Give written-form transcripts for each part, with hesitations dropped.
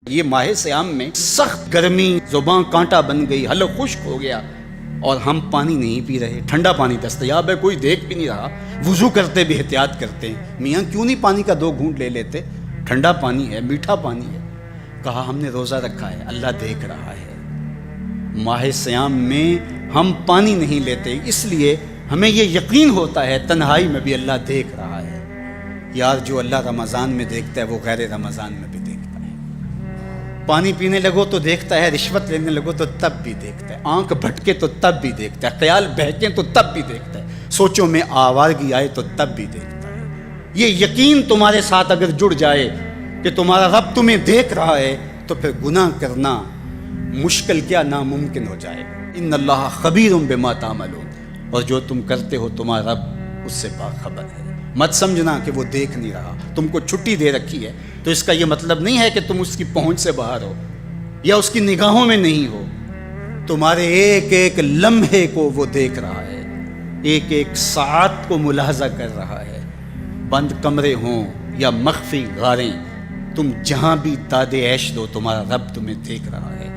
یہ ماہ سیام میں سخت گرمی، زبان کانٹا بن گئی، حلق خشک ہو گیا اور ہم پانی نہیں پی رہے، ٹھنڈا پانی دستیاب ہے، کوئی دیکھ بھی نہیں رہا، وضو کرتے بھی احتیاط کرتے ہیں، میاں کیوں نہیں پانی کا 2 گھونٹ لے لیتے، ٹھنڈا پانی ہے، میٹھا پانی ہے۔ کہا ہم نے روزہ رکھا ہے، اللہ دیکھ رہا ہے۔ ماہ سیام میں ہم پانی نہیں لیتے، اس لیے ہمیں یہ یقین ہوتا ہے تنہائی میں بھی اللہ دیکھ رہا ہے۔ یار جو اللہ رمضان میں دیکھتا ہے وہ غیر رمضان میں بھی دیکھتا ہے۔ پانی پینے لگو تو دیکھتا ہے، رشوت لینے لگو تو تب بھی دیکھتا ہے، آنکھ بھٹکے تو تب بھی دیکھتا ہے، خیال بہکے تو تب بھی دیکھتا ہے، سوچوں میں آوارگی آئے تو تب بھی دیکھتا ہے۔ یہ یقین تمہارے ساتھ اگر جڑ جائے کہ تمہارا رب تمہیں دیکھ رہا ہے تو پھر گناہ کرنا مشکل کیا ناممکن ہو جائے گا۔ ان اللہ خبیر بما تعملون، اور جو تم کرتے ہو تمہارا رب اس سے باخبر ہے۔ مت سمجھنا کہ وہ دیکھ نہیں رہا، تم کو چھٹی دے رکھی ہے تو اس کا یہ مطلب نہیں ہے کہ تم اس کی پہنچ سے باہر ہو یا اس کی نگاہوں میں نہیں ہو۔ تمہارے ایک ایک لمحے کو وہ دیکھ رہا ہے، ایک ایک ساعت کو ملاحظہ کر رہا ہے۔ بند کمرے ہوں یا مخفی غاریں، تم جہاں بھی داد عیش دو تمہارا رب تمہیں دیکھ رہا ہے۔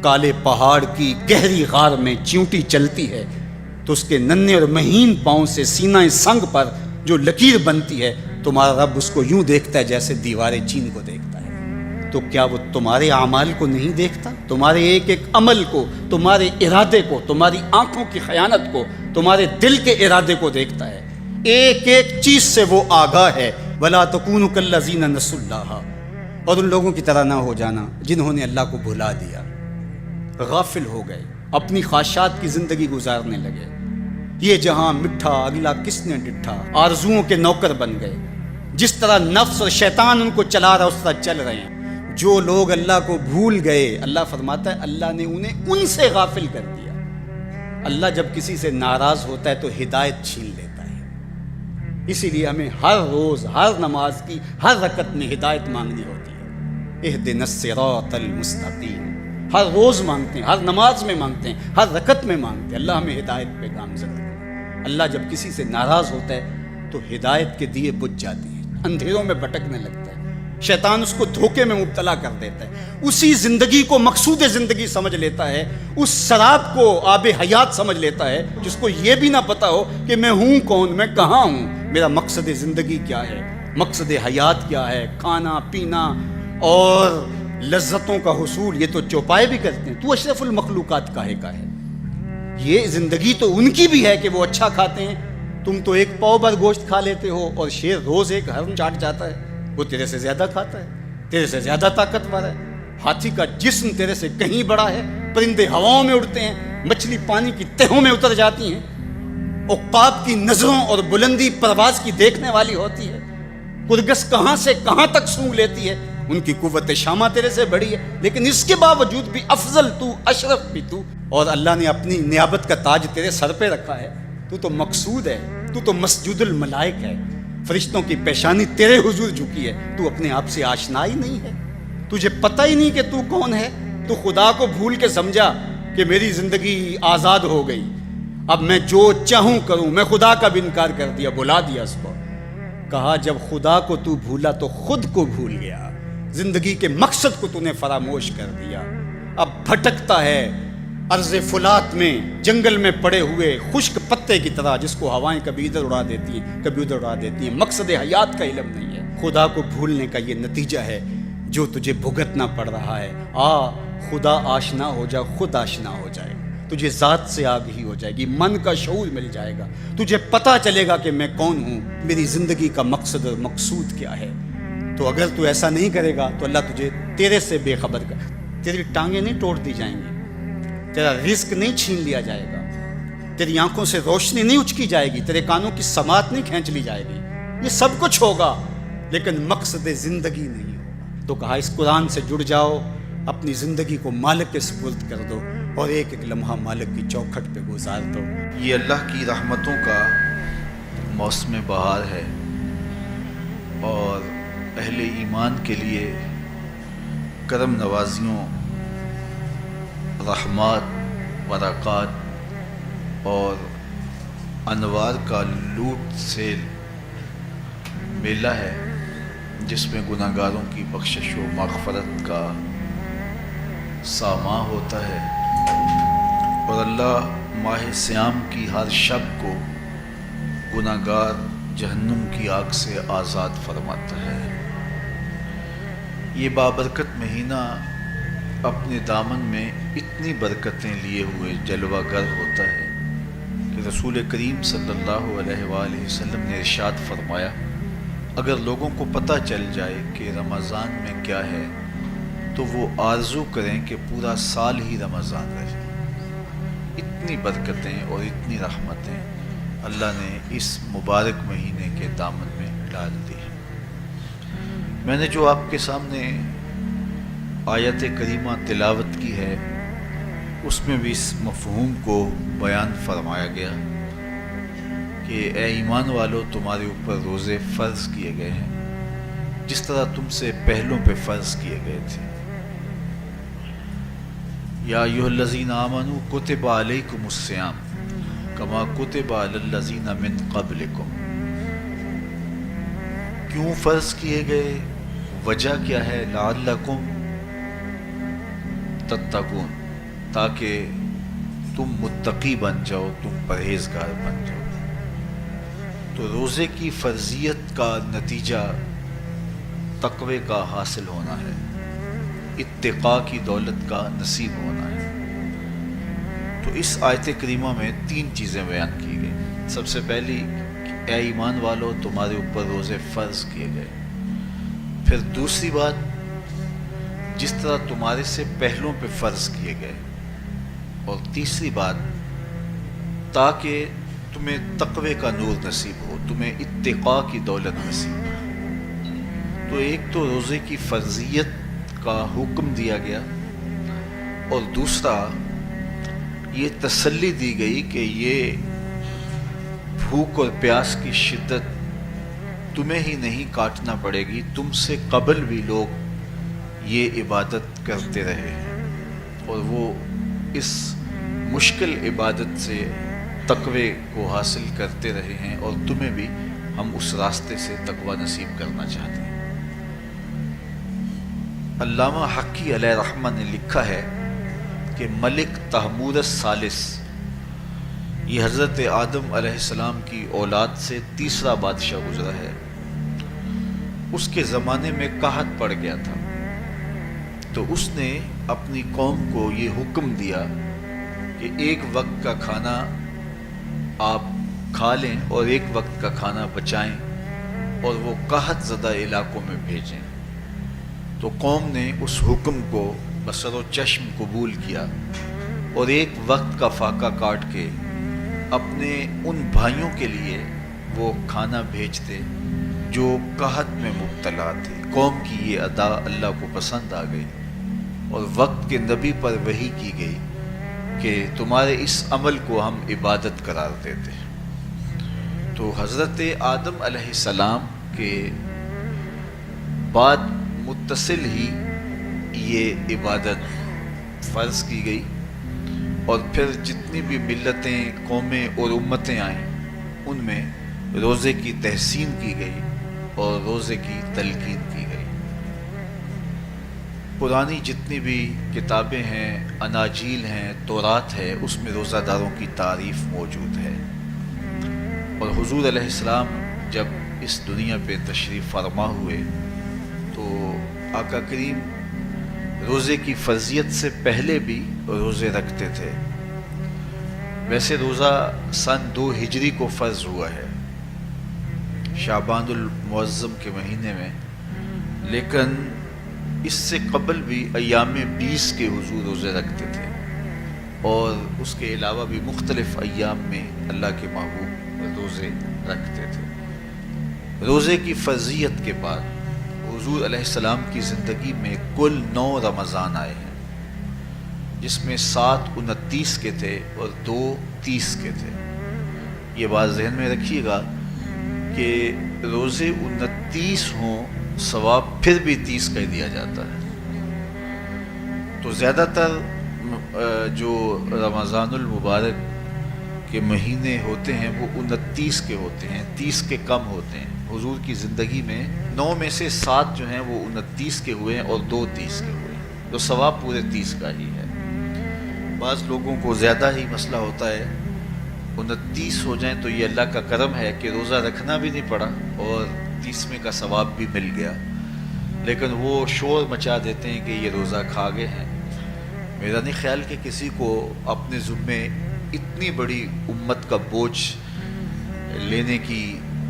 کالے پہاڑ کی گہری غار میں چیونٹی چلتی ہے تو اس کے ننھے اور مہین پاؤں سے سینہ سنگ پر جو لکیر بنتی ہے تمہارا رب اس کو یوں دیکھتا ہے جیسے دیوار چین کو دیکھتا ہے۔ تو کیا وہ تمہارے اعمال کو نہیں دیکھتا؟ تمہارے ایک ایک عمل کو، تمہارے ارادے کو، تمہاری آنکھوں کی خیانت کو، تمہارے دل کے ارادے کو دیکھتا ہے۔ ایک ایک چیز سے وہ آگاہ ہے۔ وَلَا تَكُونُوا كَالَّذِينَ نَسُوا اللَّهَ، اور ان لوگوں کی طرح نہ ہو جانا جنہوں نے اللہ کو بھلا دیا، غافل ہو گئے، اپنی خواہشات کی زندگی گزارنے لگے۔ یہ جہاں مٹھا اگلا کس نے ڈٹھا، آرزوؤں کے نوکر بن گئے۔ جس طرح نفس اور شیطان ان کو چلا رہا اس طرح چل رہے ہیں۔ جو لوگ اللہ کو بھول گئے، اللہ فرماتا ہے اللہ نے انہیں ان سے غافل کر دیا۔ اللہ جب کسی سے ناراض ہوتا ہے تو ہدایت چھین لیتا ہے۔ اسی لیے ہمیں ہر روز ہر نماز کی ہر رکعت میں ہدایت مانگنی ہوتی ہے۔ اہدنا الصراط المستقیم، ہر روز مانگتے ہیں، ہر نماز میں مانگتے ہیں، ہر رکعت میں مانگتے ہیں، اللہ ہمیں ہدایت پہ گامزن رکھے۔ اللہ جب کسی سے ناراض ہوتا ہے تو ہدایت کے دیے بجھ جاتے ہیں، اندھیروں میں بھٹکنے لگتا ہے، شیطان اس کو دھوکے میں مبتلا کر دیتا ہے، اسی زندگی کو مقصود زندگی سمجھ لیتا ہے، اس شراب کو آب حیات سمجھ لیتا ہے، جس کو یہ بھی نہ پتا ہو کہ میں ہوں کون، میں کہاں ہوں، میرا مقصد زندگی کیا ہے، مقصد حیات کیا ہے، کھانا پینا اور لذتوں کا حصول۔ یہ تو چوپائے بھی کرتے ہیں، تو اشرف المخلوقات کاہے کا ہے۔ یہ زندگی تو ان کی بھی ہے کہ وہ اچھا کھاتے ہیں، تم تو ایک پاؤ بھر گوشت کھا لیتے ہو اور شیر روز ایک ہرن چاٹ جاتا ہے، وہ تیرے سے زیادہ کھاتا ہے، تیرے سے زیادہ طاقتور ہے۔ ہاتھی کا جسم تیرے سے کہیں بڑا ہے، پرندے ہواؤں میں اڑتے ہیں، مچھلی پانی کی تہوں میں اتر جاتی ہیں، عقاب کی نظروں اور بلندی پرواز کی دیکھنے والی ہوتی ہے، کرگس کہاں سے کہاں تک سونگھ لیتی ہے، ان کی قوت شامہ تیرے سے بڑی ہے، لیکن اس کے باوجود بھی افضل تو، اشرف بھی تو، اور اللہ نے اپنی نیابت کا تاج تیرے سر پہ رکھا ہے۔ تو مقصود ہے، تو مسجود الملائک ہے، فرشتوں کی پیشانی تیرے حضور جھکی ہے، تو اپنے آپ سے آشنا ہی نہیں ہے، تجھے پتہ ہی نہیں کہ تو کون ہے۔ تو خدا کو بھول کے سمجھا کہ میری زندگی آزاد ہو گئی، اب میں جو چاہوں کروں، میں خدا کا بھی انکار کر دیا، بھلا دیا اس کو۔ کہا جب خدا کو تو بھولا تو خود کو بھول گیا، زندگی کے مقصد کو تو نے فراموش کر دیا، اب بھٹکتا ہے ارض فلات میں، جنگل میں پڑے ہوئے خشک پتے کی طرح، جس کو ہوائیں کبھی ادھر اڑا دیتی ہیں کبھی ادھر اڑا دیتی ہیں، مقصد حیات کا علم نہیں ہے۔ خدا کو بھولنے کا یہ نتیجہ ہے جو تجھے بھگتنا پڑ رہا ہے۔ خدا آشنا ہو جا، خود آشنا ہو جائے، تجھے ذات سے آگہی ہو جائے گی، من کا شعور مل جائے گا، تجھے پتہ چلے گا کہ میں کون ہوں، میری زندگی کا مقصد اور مقصود کیا ہے۔ تو اگر تو ایسا نہیں کرے گا تو اللہ تجھے تیرے سے بے خبر کر، تیری ٹانگیں نہیں توڑ دی جائیں گی، تیرا رزق نہیں چھین لیا جائے گا، تیری آنکھوں سے روشنی نہیں اچکی جائے گی، تیرے کانوں کی سماعت نہیں کھینچ لی جائے گی، یہ سب کچھ ہوگا لیکن مقصد زندگی نہیں ہوگا۔ تو کہا اس قرآن سے جڑ جاؤ، اپنی زندگی کو مالک کے سپرد کر دو اور ایک ایک لمحہ مالک کی چوکھٹ پہ گزار دو۔ یہ اللہ کی رحمتوں کا موسم بہار ہے اور اہل ایمان کے لیے کرم نوازیوں، رحمات، برکات اور انوار کا لوٹ سے میلہ ہے۔ جس میں گناہگاروں کی بخشش و مغفرت کا ساماں ہوتا ہے، اور اللہ ماہ سیام کی ہر شب کو گناہگار جہنم کی آگ سے آزاد فرماتا ہے۔ یہ بابرکت مہینہ اپنے دامن میں اتنی برکتیں لیے ہوئے جلوہ گر ہوتا ہے کہ رسول کریم صلی اللہ علیہ وآلہ وسلم نے ارشاد فرمایا، اگر لوگوں کو پتہ چل جائے کہ رمضان میں کیا ہے تو وہ آرزو کریں کہ پورا سال ہی رمضان رہے۔ اتنی برکتیں اور اتنی رحمتیں اللہ نے اس مبارک مہینے کے دامن میں ڈال دی۔ میں نے جو آپ کے سامنے آیت کریمہ تلاوت کی ہے، اس میں بھی اس مفہوم کو بیان فرمایا گیا کہ اے ایمان والو، تمہارے اوپر روزے فرض کیے گئے ہیں جس طرح تم سے پہلوں پہ فرض کیے گئے تھے۔ یا ایھا الذین آمنوا کتب علیکم الصیام کما کتب علی الذین من قبلکم۔ کیوں فرض کیے گئے؟ وجہ کیا ہے؟ لعلکم تتقون، تاکہ تم متقی بن جاؤ، تم پرہیزگار بن جاؤ۔ تو روزے کی فرضیت کا نتیجہ تقوی کا حاصل ہونا ہے، اتقاء کی دولت کا نصیب ہونا ہے۔ تو اس آیت کریمہ میں 3 چیزیں بیان کی گئی۔ سب سے پہلی، اے ایمان والو، تمہارے اوپر روزے فرض کیے گئے۔ پھر دوسری بات، جس طرح تمہارے سے پہلوں پہ فرض کیے گئے۔ اور تیسری بات، تاکہ تمہیں تقوی کا نور نصیب ہو، تمہیں اتقاء کی دولت نصیب ہو۔ تو ایک تو روزے کی فرضیت کا حکم دیا گیا، اور دوسرا یہ تسلی دی گئی کہ یہ بھوک اور پیاس کی شدت تمہیں ہی نہیں کاٹنا پڑے گی، تم سے قبل بھی لوگ یہ عبادت کرتے رہے ہیں، اور وہ اس مشکل عبادت سے تقوی کو حاصل کرتے رہے ہیں، اور تمہیں بھی ہم اس راستے سے تقوی نصیب کرنا چاہتے ہیں۔ علامہ حقی علیہ رحمہ نے لکھا ہے کہ ملک تحمورث ثالث، یہ حضرت آدم علیہ السلام کی اولاد سے تیسرا بادشاہ گزرا ہے۔ اس کے زمانے میں قحط پڑ گیا تھا، تو اس نے اپنی قوم کو یہ حکم دیا کہ ایک وقت کا کھانا آپ کھا لیں اور ایک وقت کا کھانا بچائیں، اور وہ قحط زدہ علاقوں میں بھیجیں۔ تو قوم نے اس حکم کو بصر و چشم قبول کیا، اور ایک وقت کا فاقہ کاٹ کے اپنے ان بھائیوں کے لیے وہ کھانا بھیجتے جو قحط میں مبتلا تھے۔ قوم کی یہ ادا اللہ کو پسند آ گئی، اور وقت کے نبی پر وحی کی گئی کہ تمہارے اس عمل کو ہم عبادت قرار دیتے ہیں۔ تو حضرت آدم علیہ السلام کے بعد متصل ہی یہ عبادت فرض کی گئی، اور پھر جتنی بھی ملتیں، قومیں اور امتیں آئیں، ان میں روزے کی تحسین کی گئی اور روزے کی تلقین کی گئی۔ پرانی جتنی بھی کتابیں ہیں، اناجیل ہیں، تورات ہے، اس میں روزہ داروں کی تعریف موجود ہے۔ اور حضور علیہ السلام جب اس دنیا پہ تشریف فرما ہوئے تو آقا کریم روزے کی فرضیت سے پہلے بھی روزے رکھتے تھے۔ ویسے روزہ سن 2 ہجری کو فرض ہوا ہے، شعبان المعظم کے مہینے میں، لیکن اس سے قبل بھی ایام 20 کے حضور روزے رکھتے تھے، اور اس کے علاوہ بھی مختلف ایام میں اللہ کے محبوب روزے رکھتے تھے۔ روزے کی فرضیت کے بعد حضور علیہ السلام کی زندگی میں کل 9 رمضان آئے ہیں، جس میں 7 29 کے تھے اور 2 30 کے تھے۔ یہ بات ذہن میں رکھیے گا کہ روزے 29 ہوں، ثواب پھر بھی 30 کا ہی دیا جاتا ہے۔ تو زیادہ تر جو رمضان المبارک کہ مہینے ہوتے ہیں وہ 29 کے ہوتے ہیں، 30 کے کم ہوتے ہیں۔ حضور کی زندگی میں 9 میں سے 7 جو ہیں وہ 29 کے ہوئے ہیں اور 2 30 کے ہوئے ہیں، تو ثواب پورے 30 کا ہی ہے۔ بعض لوگوں کو زیادہ ہی مسئلہ ہوتا ہے، 29 ہو جائیں تو یہ اللہ کا کرم ہے کہ روزہ رکھنا بھی نہیں پڑا اور 30ویں کا ثواب بھی مل گیا، لیکن وہ شور مچا دیتے ہیں کہ یہ روزہ کھا گئے ہیں۔ میرا نہیں خیال کہ کسی کو اپنے ذمے اتنی بڑی امت کا بوجھ لینے کی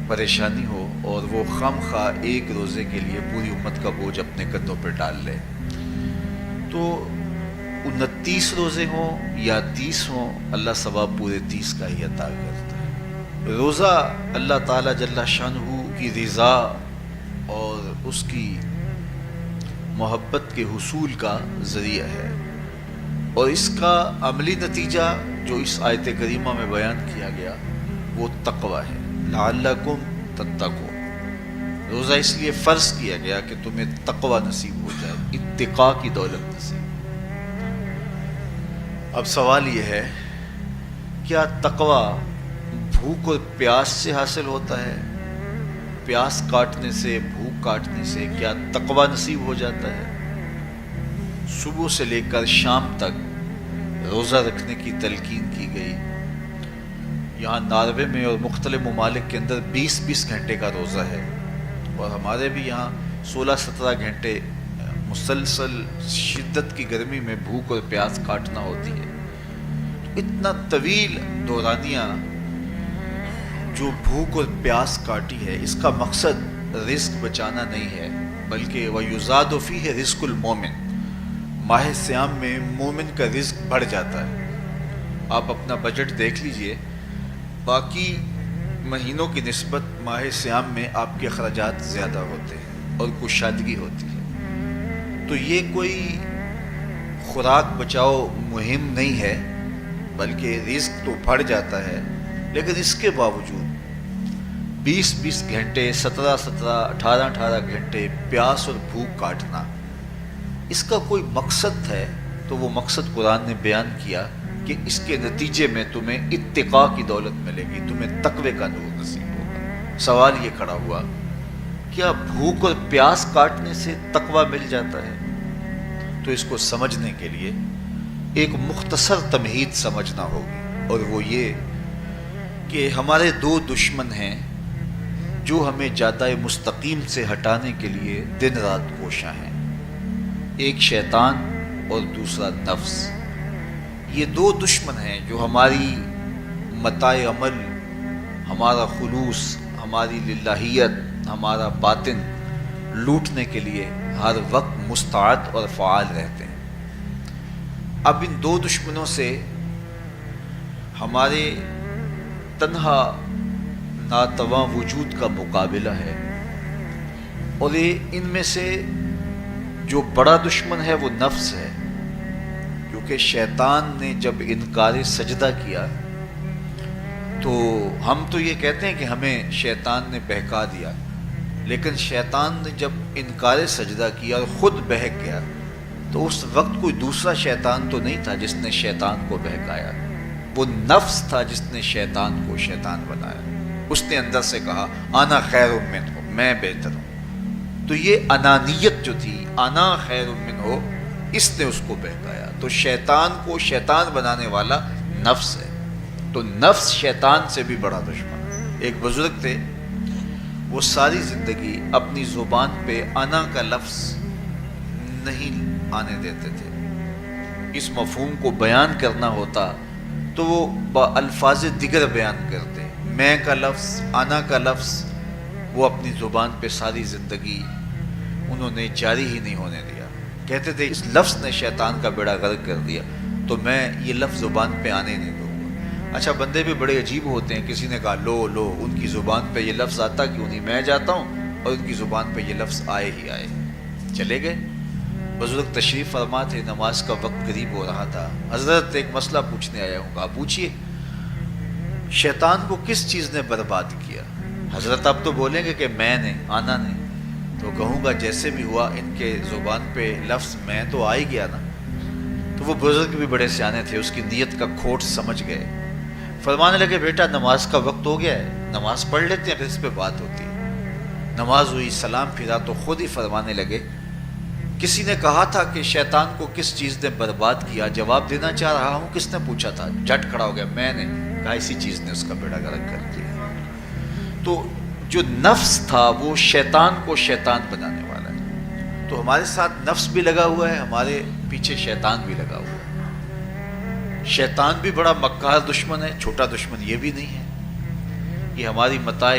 پریشانی ہو اور وہ خام خواہ ایک روزے کے لیے پوری امت کا بوجھ اپنے کندھوں پہ ڈال لے۔ تو 29 روزے ہوں یا 30 ہوں، اللہ ثواب پورے 30 کا ہی عطا کرتا ہے۔ روزہ اللہ تعالیٰ جل شانہ کی رضا اور اس کی محبت کے حصول کا ذریعہ ہے، اور اس کا عملی نتیجہ جو اس آیت کریمہ میں بیان کیا گیا وہ تقوی ہے۔ لعلکم تتقون، روزہ اس لیے فرض کیا گیا کہ تمہیں تقوی نصیب ہو جائے، اتقاء کی دولت نصیب۔ اب سوال یہ ہے، کیا تقوی بھوک اور پیاس سے حاصل ہوتا ہے؟ پیاس کاٹنے سے، بھوک کاٹنے سے کیا تقوی نصیب ہو جاتا ہے؟ صبح سے لے کر شام تک روزہ رکھنے کی تلقین کی گئی۔ یہاں ناروے میں اور مختلف ممالک کے اندر 20 گھنٹے کا روزہ ہے، اور ہمارے بھی یہاں 16-17 گھنٹے مسلسل شدت کی گرمی میں بھوک اور پیاس کاٹنا ہوتی ہے۔ اتنا طویل دورانیہ جو بھوک اور پیاس کاٹی ہے، اس کا مقصد رزق بچانا نہیں ہے، بلکہ وَيُزَادُ فِيهِ رِزْقُ الْمُؤْمِنِ، ماہ سیام میں مومن کا رزق بڑھ جاتا ہے۔ آپ اپنا بجٹ دیکھ لیجئے، باقی مہینوں کی نسبت ماہ سیام میں آپ کے اخراجات زیادہ ہوتے ہیں اور کشادگی ہوتی ہے۔ تو یہ کوئی خوراک بچاؤ مہم نہیں ہے، بلکہ رزق تو بڑھ جاتا ہے، لیکن اس کے باوجود 20 گھنٹے، 17 18 گھنٹے پیاس اور بھوک کاٹنا، اس کا کوئی مقصد ہے تو وہ مقصد قرآن نے بیان کیا کہ اس کے نتیجے میں تمہیں اتقاء کی دولت ملے گی، تمہیں تقوی کا نور نصیب ہوگا۔ سوال یہ کھڑا ہوا، کیا بھوک اور پیاس کاٹنے سے تقوی مل جاتا ہے؟ تو اس کو سمجھنے کے لیے ایک مختصر تمہید سمجھنا ہوگی، اور وہ یہ کہ ہمارے 2 دشمن ہیں جو ہمیں جادہ مستقیم سے ہٹانے کے لیے دن رات کوشاں ہیں، ایک شیطان اور دوسرا نفس۔ یہ 2 دشمن ہیں جو ہماری متاع عمل، ہمارا خلوص، ہماری للہیت، ہمارا باطن لوٹنے کے لیے ہر وقت مستعد اور فعال رہتے ہیں۔ اب ان 2 دشمنوں سے ہمارے تنہا ناتواں وجود کا مقابلہ ہے، اور ان میں سے جو بڑا دشمن ہے وہ نفس ہے، کیونکہ شیطان نے جب انکار سجدہ کیا تو ہم تو یہ کہتے ہیں کہ ہمیں شیطان نے بہکا دیا، لیکن شیطان نے جب انکار سجدہ کیا اور خود بہک گیا تو اس وقت کوئی دوسرا شیطان تو نہیں تھا جس نے شیطان کو بہکایا، وہ نفس تھا جس نے شیطان کو شیطان بنایا۔ اس نے اندر سے کہا انا خیر منہ، میں بہتر ہوں۔ تو یہ انانیت جو تھی، انا خیر منہ، اس نے اس کو بہکایا۔ تو شیطان کو شیطان بنانے والا نفس ہے، تو نفس شیطان سے بھی بڑا دشمن ہے۔ ایک بزرگ تھے، وہ ساری زندگی اپنی زبان پہ انا کا لفظ نہیں آنے دیتے تھے۔ اس مفہوم کو بیان کرنا ہوتا تو وہ با الفاظ دیگر بیان کرتے، میں کا لفظ، انا کا لفظ وہ اپنی زبان پہ ساری زندگی انہوں نے جاری ہی نہیں ہونے دیا۔ کہتے تھے اس لفظ نے شیطان کا بیڑا غرق کر دیا، تو میں یہ لفظ زبان پہ آنے نہیں دوں گا۔ اچھا، بندے بھی بڑے عجیب ہوتے ہیں، کسی نے کہا لو ان کی زبان پہ یہ لفظ آتا کیوں نہیں، میں جاتا ہوں اور ان کی زبان پہ یہ لفظ آئے ہی آئے۔ چلے گئے۔ بزرگ تشریف فرما تھے، نماز کا وقت قریب ہو رہا تھا۔ حضرت ایک مسئلہ پوچھنے آیا ہوں، کہا پوچھئے، شیطان کو کس چیز نے برباد کیا؟ حضرت اب تو بولیں گے کہ میں نے، آنا نے، تو کہوں گا جیسے بھی ہوا ان کے زبان پہ لفظ میں تو آ ہی گیا نا۔ تو وہ بزرگ بھی بڑے سیانے تھے، اس کی نیت کا کھوٹ سمجھ گئے۔ فرمانے لگے بیٹا نماز کا وقت ہو گیا ہے، نماز پڑھ لیتے ہیں پھر اس پہ بات ہوتی ہے۔ نماز ہوئی، سلام پھرا تو خود ہی فرمانے لگے کسی نے کہا تھا کہ شیطان کو کس چیز نے برباد کیا، جواب دینا چاہ رہا ہوں، کس نے پوچھا تھا؟ جھٹ کھڑا ہو گیا، میں نے کہا اسی چیز نے اس کا بیڑا گرک کر دیا۔ تو جو نفس تھا وہ شیطان کو شیطان بنانے والا ہے، تو ہمارے ساتھ نفس بھی لگا ہوا ہے، ہمارے پیچھے شیطان بھی لگا ہوا ہے۔ شیطان بھی بڑا مکار دشمن ہے، چھوٹا دشمن یہ بھی نہیں ہے۔ یہ ہماری متاع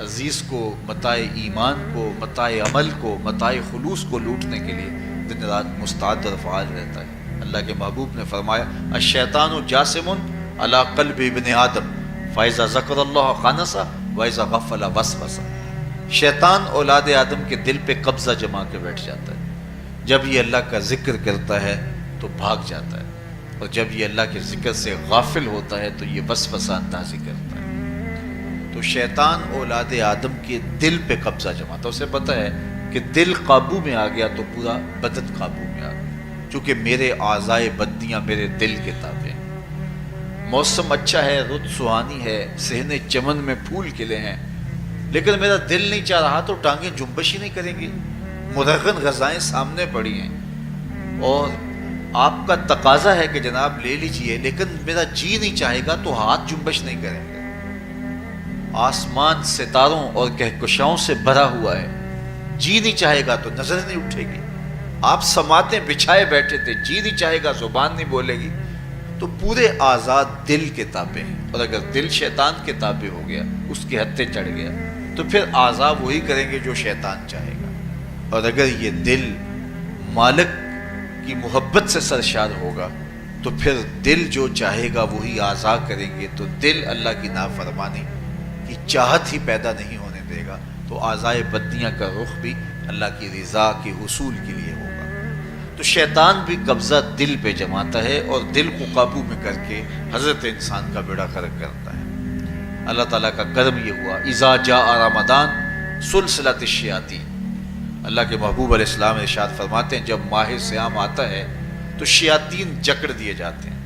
عزیز کو، متاع ایمان کو، متاع عمل کو، متاع خلوص کو لوٹنے کے لیے دن رات مستعد اور فعال رہتا ہے۔ اللہ کے محبوب نے فرمایا الشیطان جاسم علی قلب ابن آدم فاذا ذکر اللہ خانس واذا غفل وسوس۔ شیطان اولاد آدم کے دل پہ قبضہ جما کے بیٹھ جاتا ہے، جب یہ اللہ کا ذکر کرتا ہے تو بھاگ جاتا ہے، اور جب یہ اللہ کے ذکر سے غافل ہوتا ہے تو یہ وسوسہ اندازی کرتا ہے۔ تو شیطان اولاد آدم کے دل پہ قبضہ جماتا ہے، اسے پتہ ہے کہ دل قابو میں آ گیا تو پورا بدن قابو میں آ گیا، چونکہ میرے اعضائے بدنیاں میرے دل کے تابع ہیں۔ موسم اچھا ہے، رت سہانی ہے، صحن چمن میں پھول کھلے ہیں، لیکن میرا دل نہیں چاہ رہا تو ٹانگیں جنبش ہی نہیں کریں گی۔ مرغن غذائیں سامنے پڑی ہیں اور آپ کا تقاضا ہے کہ جناب لے لیجئے، لیکن میرا جی نہیں چاہے گا تو ہاتھ جنبش نہیں کریں گے۔ آسمان ستاروں اور کہکشاؤں سے بھرا ہوا ہے، جی نہیں چاہے گا تو نظر نہیں اٹھے گی۔ آپ سماعتیں بچھائے بیٹھے تھے، جی نہیں چاہے گا زبان نہیں بولے گی۔ تو پورے آزاد دل کے تابع ہیں، اور اگر دل شیطان کے تابع ہو گیا، اس کے ہتھے چڑھ گیا، تو پھر اعضاء وہی کریں گے جو شیطان چاہے گا۔ اور اگر یہ دل مالک کی محبت سے سرشار ہوگا تو پھر دل جو چاہے گا وہی اعضاء کریں گے۔ تو دل اللہ کی نافرمانی کی چاہت ہی پیدا نہیں ہونے دے گا، تو اعضاء بدنیاں کا رخ بھی اللہ کی رضا کے حصول کے لیے ہوگا۔ تو شیطان بھی قبضہ دل پہ جماتا ہے اور دل کو قابو میں کر کے حضرت انسان کا بیڑا غرق کرتا ہے۔ اللہ تعالیٰ کا کرم یہ ہوا اذا جاء رمضان سلسلۃ الشیاطین۔ اللہ کے محبوب علیہ السلام ارشاد فرماتے ہیں جب ماہ صیام آتا ہے تو شیاطین جکڑ دیے جاتے ہیں،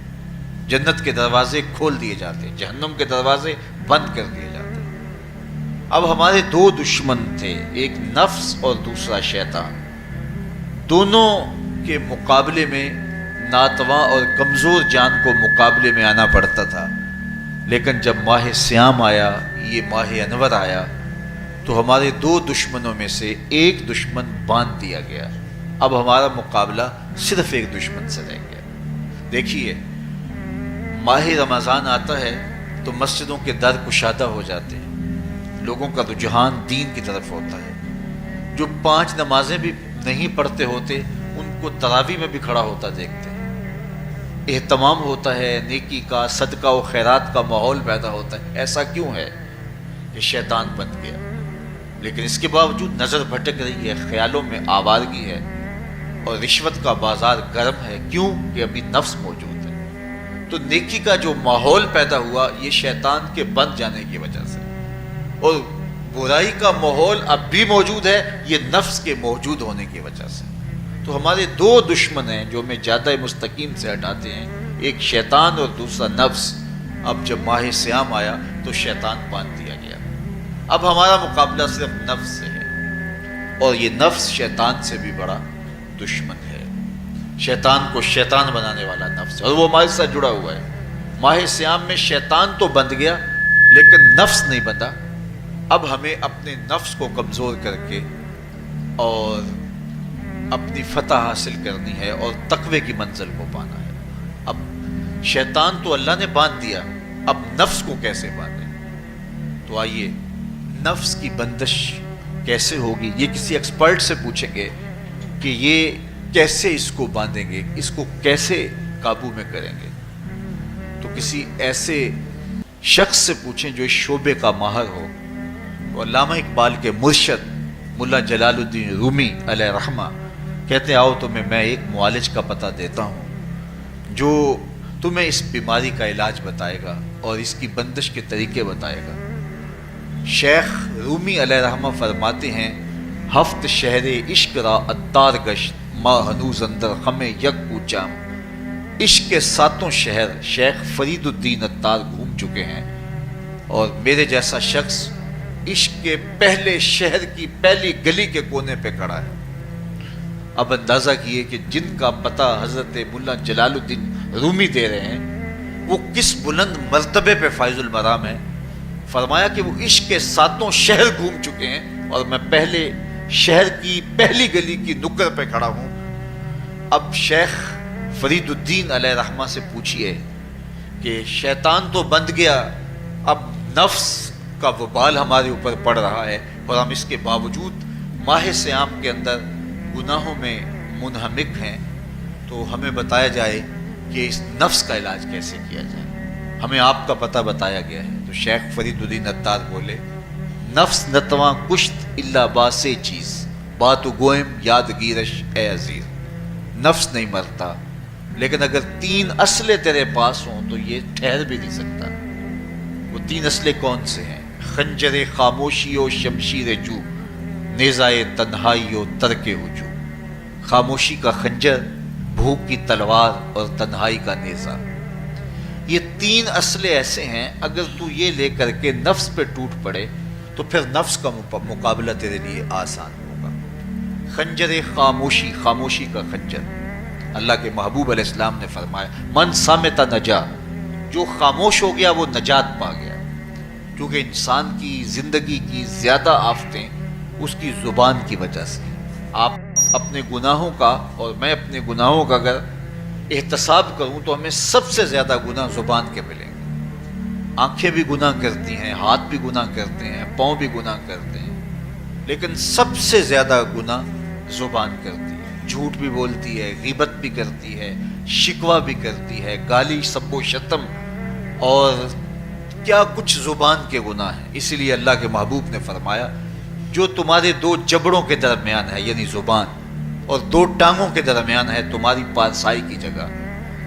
جنت کے دروازے کھول دیے جاتے ہیں، جہنم کے دروازے بند کر دیے جاتے ہیں۔ اب ہمارے دو دشمن تھے، ایک نفس اور دوسرا شیطان۔ دونوں کے مقابلے میں ناتواں اور کمزور جان کو مقابلے میں آنا پڑتا تھا، لیکن جب ماہ صیام آیا، یہ ماہ انور آیا، تو ہمارے دو دشمنوں میں سے ایک دشمن باندھ دیا گیا۔ اب ہمارا مقابلہ صرف ایک دشمن سے رہ گیا۔ دیکھیے ماہ رمضان آتا ہے تو مسجدوں کے در کشادہ ہو جاتے ہیں، لوگوں کا رجحان دین کی طرف ہوتا ہے۔ جو 5 نمازیں بھی نہیں پڑھتے ہوتے ان کو تراویح میں بھی کھڑا ہوتا دیکھتے ہیں، اہتمام ہوتا ہے، نیکی کا، صدقہ و خیرات کا ماحول پیدا ہوتا ہے۔ ایسا کیوں ہے؟ کہ شیطان بن گیا، لیکن اس کے باوجود نظر بھٹک رہی ہے، خیالوں میں آوارگی ہے، اور رشوت کا بازار گرم ہے۔ کیوں؟ کہ ابھی نفس موجود ہے۔ تو نیکی کا جو ماحول پیدا ہوا یہ شیطان کے بن جانے کی وجہ سے، اور برائی کا ماحول اب بھی موجود ہے یہ نفس کے موجود ہونے کی وجہ سے۔ تو ہمارے دو دشمن ہیں جو ہمیں جادہ مستقیم سے ہٹاتے ہیں، ایک شیطان اور دوسرا نفس۔ اب جب ماہ صیام آیا تو شیطان باندھ دیا گیا، اب ہمارا مقابلہ صرف نفس سے ہے، اور یہ نفس شیطان سے بھی بڑا دشمن ہے۔ شیطان کو شیطان بنانے والا نفس ہے، اور وہ ہمارے ساتھ جڑا ہوا ہے۔ ماہ صیام میں شیطان تو بند گیا لیکن نفس نہیں بندھا۔ اب ہمیں اپنے نفس کو کمزور کر کے اور اپنی فتح حاصل کرنی ہے اور تقوی کی منزل کو پانا ہے۔ اب شیطان تو اللہ نے باندھ دیا، اب نفس کو کیسے باندھیں؟ تو آئیے نفس کی بندش کیسے ہوگی یہ کسی ایکسپرٹ سے پوچھیں گے کہ یہ کیسے اس کو باندھیں گے، اس کو کیسے قابو میں کریں گے۔ تو کسی ایسے شخص سے پوچھیں جو اس شعبے کا ماہر ہو۔ تو علامہ اقبال کے مرشد ملا جلال الدین رومی علیہ رحمہ کہتے ہیں آؤ تمہیں میں ایک معالج کا پتہ دیتا ہوں جو تمہیں اس بیماری کا علاج بتائے گا اور اس کی بندش کے طریقے بتائے گا۔ شیخ رومی علیہ رحمہ فرماتے ہیں ہفت شہر عشق را اتار گشت ما ہنوز اندر خم یک پوچام۔ عشق کے 7 شہر شیخ فرید الدین اتار گھوم گھوم چکے ہیں، اور میرے جیسا شخص عشق کے پہلے شہر کی پہلی گلی کے کونے پہ کھڑا ہے۔ اب اندازہ کیے کہ جن کا پتہ حضرت ملا جلال الدین رومی دے رہے ہیں وہ کس بلند مرتبے پہ فائز المرام ہے۔ فرمایا کہ وہ عشق کے 7 شہر گھوم چکے ہیں اور میں پہلے شہر کی پہلی گلی کی نکر پہ کھڑا ہوں۔ اب شیخ فرید الدین علیہ رحمہ سے پوچھئے کہ شیطان تو بند گیا، اب نفس کا وبال ہمارے اوپر پڑ رہا ہے اور ہم اس کے باوجود ماہ صیام کے اندر گناہوں میں منہمک ہیں، تو ہمیں بتایا جائے کہ اس نفس کا علاج کیسے کیا جائے۔ ہمیں آپ کا پتہ بتایا گیا ہے۔ تو شیخ فرید الدین عطار بولے، نفس نتواں کشت الا باسے چیز، باتو گوئم یادگیرش اے عزیر۔ نفس نہیں مرتا، لیکن اگر 3 اسلحے تیرے پاس ہوں تو یہ ٹھہر بھی نہیں سکتا۔ وہ 3 اسلحے کون سے ہیں؟ خنجر خاموشی و شمشیر جو، نیزائے تنہائی و ترک ہجو۔ خاموشی کا خنجر، بھوک کی تلوار اور تنہائی کا نیزہ، یہ 3 اسلحے ایسے ہیں اگر تو یہ لے کر کے نفس پہ ٹوٹ پڑے تو پھر نفس کا مقابلہ تیرے لیے آسان ہوگا۔ خنجر خاموشی، خاموشی کا خنجر، اللہ کے محبوب علیہ السلام نے فرمایا من صامت نجا، جو خاموش ہو گیا وہ نجات پا گیا، کیونکہ انسان کی زندگی کی زیادہ آفتیں اس کی زبان کی وجہ سے۔ آپ اپنے گناہوں کا اور میں اپنے گناہوں کا اگر احتساب کروں تو ہمیں سب سے زیادہ گناہ زبان کے ملیں گے۔ آنکھیں بھی گناہ کرتی ہیں، ہاتھ بھی گناہ کرتے ہیں، پاؤں بھی گناہ کرتے ہیں، لیکن سب سے زیادہ گناہ زبان کرتی ہے۔ جھوٹ بھی بولتی ہے، غیبت بھی کرتی ہے، شکوہ بھی کرتی ہے، گالی سب و شتم اور کیا کچھ زبان کے گناہ ہیں۔ اسی لیے اللہ کے محبوب نے فرمایا جو تمہارے 2 جبڑوں کے درمیان ہے یعنی زبان، اور 2 ٹانگوں کے درمیان ہے تمہاری پارسائی کی جگہ،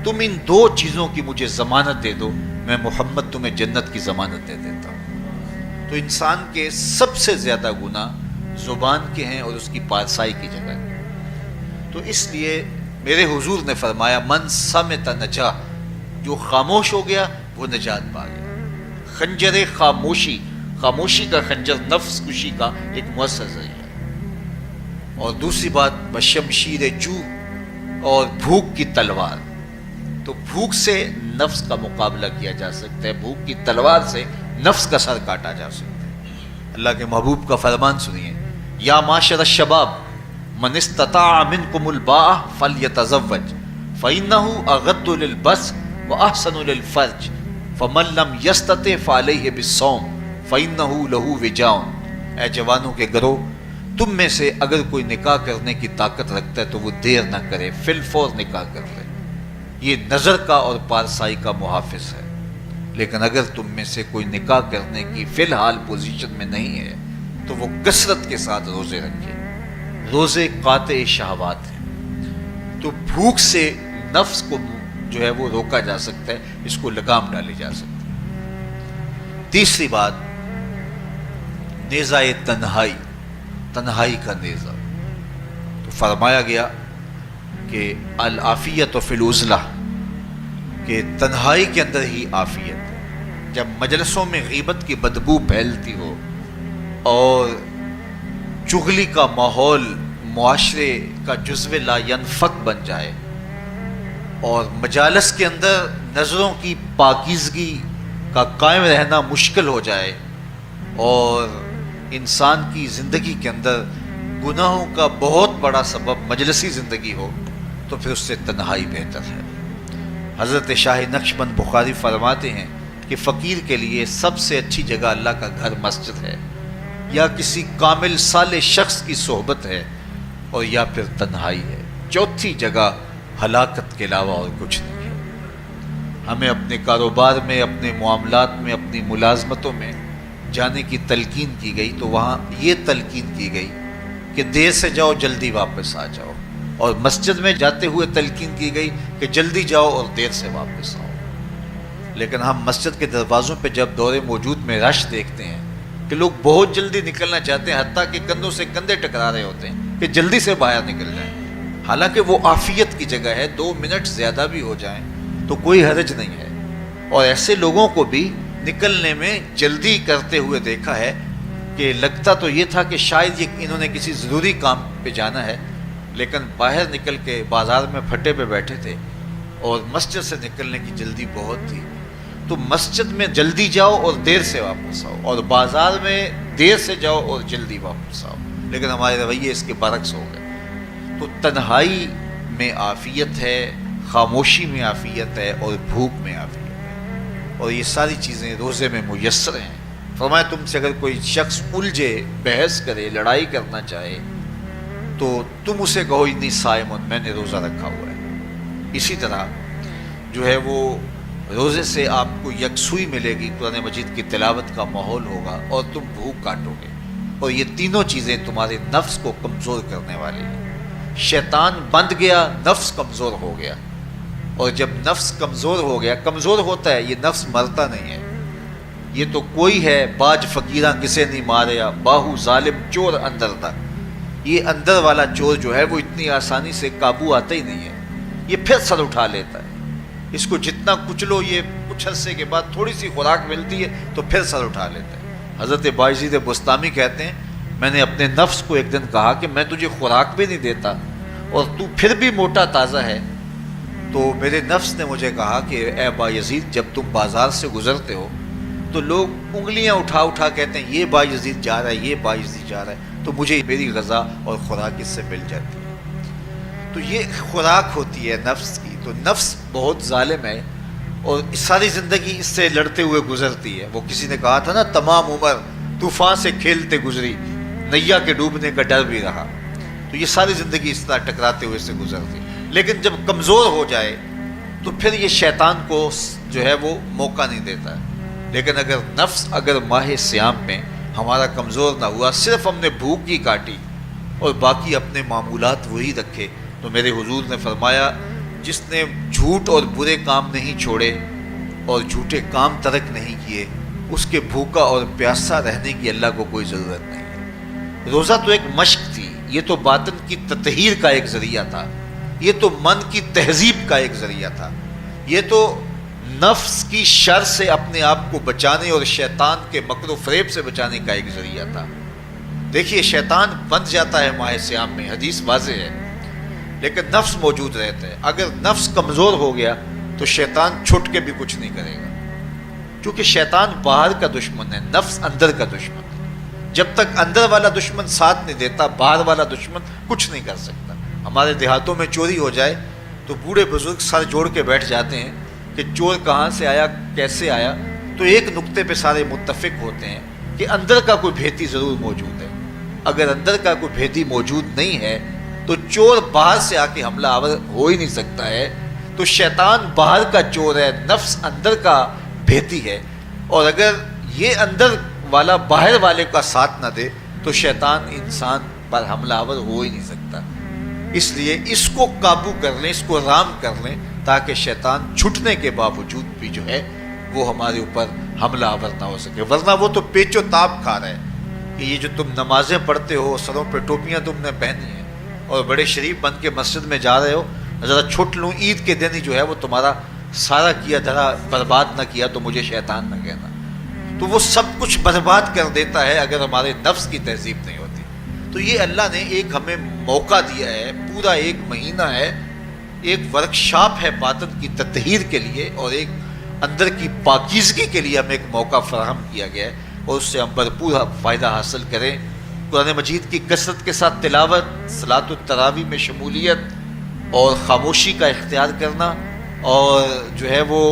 تم ان 2 چیزوں کی مجھے ضمانت دے دو، میں محمد تمہیں جنت کی ضمانت دے دیتا ہوں۔ تو انسان کے سب سے زیادہ گناہ زبان کے ہیں اور اس کی پارسائی کی جگہ ہے۔ تو اس لیے میرے حضور نے فرمایا من صامت نجا، جو خاموش ہو گیا وہ نجات پا گیا۔ خنجر خاموشی، خاموشی کا خنجر نفس کشی کا ایک مؤثر ذریعہ ہے۔ اور دوسری بات بشمشیر جو، اور بھوک کی تلوار، تو بھوک سے نفس کا مقابلہ کیا جا سکتا ہے، بھوک کی تلوار سے نفس کا سر کاٹا جا سکتا ہے۔ اللہ کے محبوب کا فرمان سنیے، یا معاشر الشباب من استطاع منکم الباء فلیتزوج فإنہ اغض للبصر واحسن للفرج فمن لم یستطع فعلیہ بالصوم فإنہ لہ وجاء۔ اے جوانوں کے گروہ، تم میں سے اگر کوئی نکاح کرنے کی طاقت رکھتا ہے تو وہ دیر نہ کرے، فی الفور نکاح کر لے، یہ نظر کا اور پارسائی کا محافظ ہے۔ لیکن اگر تم میں سے کوئی نکاح کرنے کی فی الحال پوزیشن میں نہیں ہے تو وہ کثرت کے ساتھ روزے رکھے۔ روزے قاطع شہوات ہیں، تو بھوک سے نفس کو جو ہے وہ روکا جا سکتا ہے، اس کو لگام ڈالی جا سکتی ہے۔ تیسری بات نیزہ تنہائی، تنہائی کا نیزہ، تو فرمایا گیا کہ العافیت فی العزلہ، کہ تنہائی کے اندر ہی عافیت ہے۔ جب مجلسوں میں غیبت کی بدبو پھیلتی ہو اور چغلی کا ماحول معاشرے کا جزو لا ینفک بن جائے اور مجالس کے اندر نظروں کی پاکیزگی کا قائم رہنا مشکل ہو جائے اور انسان کی زندگی کے اندر گناہوں کا بہت بڑا سبب مجلسی زندگی ہو تو پھر اس سے تنہائی بہتر ہے۔ حضرت شاہ نقشبند بخاری فرماتے ہیں کہ فقیر کے لیے سب سے اچھی جگہ اللہ کا گھر مسجد ہے، یا کسی کامل صالح شخص کی صحبت ہے، اور یا پھر تنہائی ہے۔ چوتھی جگہ ہلاکت کے علاوہ اور کچھ نہیں ہے۔ ہمیں اپنے کاروبار میں، اپنے معاملات میں، اپنی ملازمتوں میں جانے کی تلقین کی گئی تو وہاں یہ تلقین کی گئی کہ دیر سے جاؤ جلدی واپس آ جاؤ، اور مسجد میں جاتے ہوئے تلقین کی گئی کہ جلدی جاؤ اور دیر سے واپس آؤ۔ لیکن ہم مسجد کے دروازوں پہ جب دور موجود میں رش دیکھتے ہیں کہ لوگ بہت جلدی نکلنا چاہتے ہیں، حتیٰ کہ کندھوں سے کندھے ٹکرا رہے ہوتے ہیں کہ جلدی سے باہر نکل جائیں، حالانکہ وہ عافیت کی جگہ ہے، 2 منٹ زیادہ بھی ہو جائیں تو کوئی حرج نہیں ہے۔ اور ایسے لوگوں کو بھی نکلنے میں جلدی کرتے ہوئے دیکھا ہے کہ لگتا تو یہ تھا کہ شاید یہ انہوں نے کسی ضروری کام پہ جانا ہے، لیکن باہر نکل کے بازار میں پھٹے پہ بیٹھے تھے اور مسجد سے نکلنے کی جلدی بہت تھی۔ تو مسجد میں جلدی جاؤ اور دیر سے واپس آؤ، اور بازار میں دیر سے جاؤ اور جلدی واپس آؤ، لیکن ہمارے رویے اس کے برعکس ہو گئے۔ تو تنہائی میں عافیت ہے، خاموشی میں عافیت ہے، اور بھوک میں عافیت ہے، اور یہ ساری چیزیں روزے میں میسر ہیں۔ فرمایا تم سے اگر کوئی شخص الجھے، بحث کرے، لڑائی کرنا چاہے تو تم اسے کہو انی صائمٌ، میں نے روزہ رکھا ہوا ہے۔ اسی طرح جو ہے وہ روزے سے آپ کو یکسوئی ملے گی، قرآن مجید کی تلاوت کا ماحول ہوگا، اور تم بھوک کاٹو گے، اور یہ تینوں چیزیں تمہارے نفس کو کمزور کرنے والی ہیں۔ شیطان بند گیا، نفس کمزور ہو گیا، اور جب نفس کمزور ہو گیا، کمزور ہوتا ہے، یہ نفس مرتا نہیں ہے۔ یہ تو کوئی ہے باج فقیراں کسے نہیں ماریا، باہو ظالم چور اندر تک، یہ اندر والا چور جو ہے وہ اتنی آسانی سے قابو آتا ہی نہیں ہے، یہ پھر سر اٹھا لیتا ہے۔ اس کو جتنا کچلو، یہ کچھ عرصے کے بعد تھوڑی سی خوراک ملتی ہے تو پھر سر اٹھا لیتا ہے۔ حضرت بایزید بستامی کہتے ہیں میں نے اپنے نفس کو ایک دن کہا کہ میں تجھے خوراک بھی نہیں دیتا اور تو پھر بھی موٹا تازہ ہے، تو میرے نفس نے مجھے کہا کہ اے بایزید جب تم بازار سے گزرتے ہو تو لوگ انگلیاں اٹھا اٹھا کہتے ہیں یہ بایزید جا رہا ہے، یہ بایزید جا رہا ہے، تو مجھے میری غذا اور خوراک اس سے مل جاتی ہے۔ تو یہ خوراک ہوتی ہے نفس کی۔ تو نفس بہت ظالم ہے اور ساری زندگی اس سے لڑتے ہوئے گزرتی ہے۔ وہ کسی نے کہا تھا نا تمام عمر طوفان سے کھیلتے گزری، نیا کے ڈوبنے کا ڈر بھی رہا۔ تو یہ ساری زندگی اس طرح ٹکراتے ہوئے سے گزرتی، لیکن جب کمزور ہو جائے تو پھر یہ شیطان کو جو ہے وہ موقع نہیں دیتا ہے۔ لیکن اگر نفس اگر ماہ صیام میں ہمارا کمزور نہ ہوا، صرف ہم نے بھوک ہی کاٹی اور باقی اپنے معمولات وہی رکھے، تو میرے حضور نے فرمایا جس نے جھوٹ اور برے کام نہیں چھوڑے اور جھوٹے کام ترک نہیں کیے، اس کے بھوکا اور پیاسا رہنے کی اللہ کو کوئی ضرورت نہیں ہے۔ روزہ تو ایک مشق تھی، یہ تو باطن کی تطہیر کا ایک ذریعہ تھا، یہ تو من کی تہذیب کا ایک ذریعہ تھا، یہ تو نفس کی شر سے اپنے آپ کو بچانے اور شیطان کے مکر و فریب سے بچانے کا ایک ذریعہ تھا۔ دیکھیے شیطان بند جاتا ہے ماہ صیام میں، حدیث واضح ہے، لیکن نفس موجود رہتا ہے۔ اگر نفس کمزور ہو گیا تو شیطان چھٹ کے بھی کچھ نہیں کرے گا، کیونکہ شیطان باہر کا دشمن ہے، نفس اندر کا دشمن ہے۔ جب تک اندر والا دشمن ساتھ نہیں دیتا، باہر والا دشمن کچھ نہیں کر سکتا۔ ہمارے دیہاتوں میں چوری ہو جائے تو بوڑھے بزرگ سر جوڑ کے بیٹھ جاتے ہیں کہ چور کہاں سے آیا، کیسے آیا، تو ایک نقطے پہ سارے متفق ہوتے ہیں کہ اندر کا کوئی بھیتی ضرور موجود ہے۔ اگر اندر کا کوئی بھیتی موجود نہیں ہے تو چور باہر سے آ کے حملہ آور ہو ہی نہیں سکتا ہے۔ تو شیطان باہر کا چور ہے، نفس اندر کا بھیتی ہے، اور اگر یہ اندر والا باہر والے کا ساتھ نہ دے تو شیطان انسان پر حملہ آور ہو ہی نہیں سکتا۔ اس لیے اس کو قابو کر لیں، اس کو رام کر لیں، تاکہ شیطان چھٹنے کے باوجود بھی جو ہے وہ ہمارے اوپر حملہ آور نہ ہو سکے، ورنہ وہ تو پیچ و تاب کھا رہا ہے کہ یہ جو تم نمازیں پڑھتے ہو، سروں پہ ٹوپیاں تم نے پہنی ہیں اور بڑے شریف بن کے مسجد میں جا رہے ہو، ذرا چھٹ لوں عید کے دن ہی جو ہے وہ تمہارا سارا کیا دھرا برباد نہ کیا تو مجھے شیطان نہ کہنا۔ تو وہ سب کچھ برباد کر دیتا ہے اگر ہمارے نفس کی تہذیب نہیں ہوتی۔ تو یہ اللہ نے ایک ہمیں موقع دیا ہے، پورا ایک مہینہ ہے، ایک ورکشاپ ہے باطن کی تطہیر کے لیے اور ایک اندر کی پاکیزگی کے لیے ہمیں ایک موقع فراہم کیا گیا ہے، اور اس سے ہم بھرپور فائدہ حاصل کریں۔ قرآن مجید کی کثرت کے ساتھ تلاوت، صلاۃ التراویح میں شمولیت اور خاموشی کا اختیار کرنا، اور جو ہے وہ